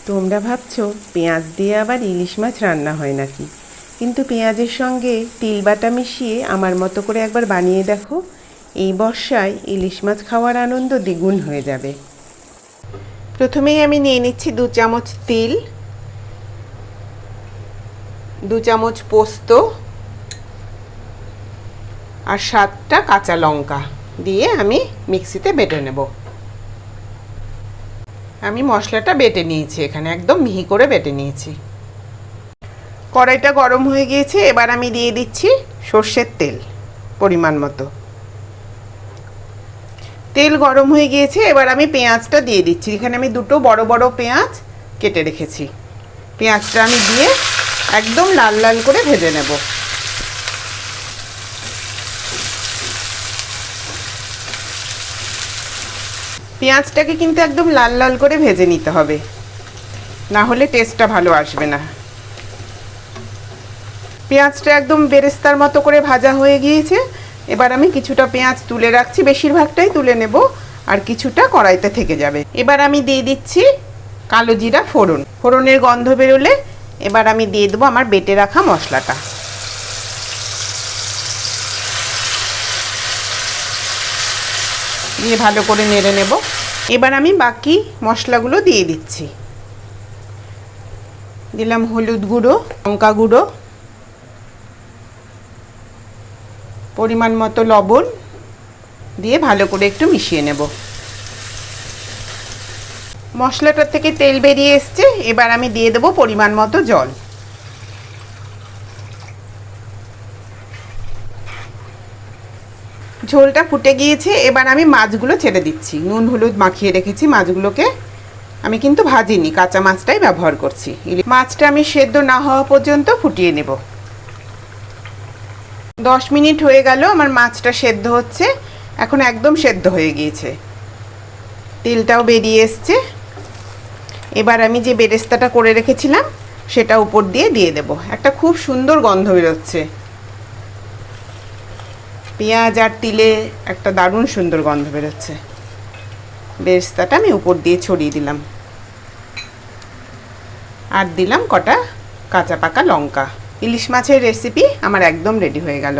তোমরা ভাবছো পেঁয়াজ দিয়ে আবার ইলিশ মাছ রান্না হয় নাকি, কিন্তু পেঁয়াজের সঙ্গে তিল বাটা মিশিয়ে আমার মতো করে একবার বানিয়ে দেখো। এই বর্ষায় ইলিশ মাছ খাওয়ার আনন্দ দ্বিগুণ হয়ে যাবে। প্রথমেই আমি নিয়ে নিচ্ছি 2 চামচ তিল, 2 চামচ পোস্ত আর 7টা কাঁচা লঙ্কা দিয়ে আমি মিক্সিতে বেটে নেব। আমি মশলাটা বেটে নিয়েছি, এখানে একদম মিহি করে বেটে নিয়েছি। কড়াইটা গরম হয়ে গিয়েছে, এবার আমি দিয়ে দিচ্ছি সর্ষের তেল পরিমাণ মতো। তেল গরম হয়ে গিয়েছে, এবার আমি পেঁয়াজটা দিয়ে দিচ্ছি। এখানে আমি 2টো বড় বড় পেঁয়াজ কেটে রেখেছি। পেঁয়াজটা আমি দিয়ে একদম লাল লাল করে ভেজে নেব। পেঁয়াজটাকে কিন্তু একদম লাল লাল করে ভেজে নিতে হবে, না হলে টেস্টটা ভালো আসবে না। পেঁয়াজটা একদম বেরেস্তার মতো করে ভাজা হয়ে গিয়েছে। এবার আমি কিছুটা পেঁয়াজ তুলে রাখছি, বেশিরভাগটাই তুলে নেব, আর কিছুটা কড়াইতে থেকে যাবে। এবার আমি দিয়ে দিচ্ছি কালো জিরা ফোড়ন। ফোড়নের গন্ধ বেরোলে এবার আমি দিয়ে দেবো আমার বেটে রাখা মশলাটা। দিয়ে ভালো করে নেড়ে নেব। এবার আমি বাকি মশলাগুলো দিয়ে দিচ্ছি। দিলাম হলুদ গুঁড়ো, লঙ্কা গুঁড়ো, পরিমাণ মতো লবণ দিয়ে ভালো করে একটু মিশিয়ে নেব। মশলাটার থেকে তেল বেরিয়ে এসছে, এবার আমি দিয়ে দেবো পরিমাণ মতো জল। ঝোলটা ফুটে গিয়েছে, এবার আমি মাছগুলো ছেড়ে দিচ্ছি। নুন হলুদ মাখিয়ে রেখেছি মাছগুলোকে, আমি কিন্তু ভাজিনি, কাঁচা মাছটাই ব্যবহার করছি। মাছটা আমি সেদ্ধ না হওয়া পর্যন্ত ফুটিয়ে নেব। 10 মিনিট হয়ে গেল, আমার মাছটা সেদ্ধ হচ্ছে। এখন একদম সেদ্ধ হয়ে গিয়েছে, তেলটাও বেরিয়ে এসছে। এবার আমি যে বেরেস্তাটা করে রেখেছিলাম সেটা উপর দিয়ে দেব। একটা খুব সুন্দর গন্ধ বেরোচ্ছে, পেঁয়াজ আর তিলে একটা দারুণ সুন্দর গন্ধ বেরোচ্ছে। বেরেস্তাটা আমি উপর দিয়ে ছড়িয়ে দিলাম, আর দিলাম কটা কাঁচা পাকা লঙ্কা। ইলিশ মাছের রেসিপি আমার একদম রেডি হয়ে গেল।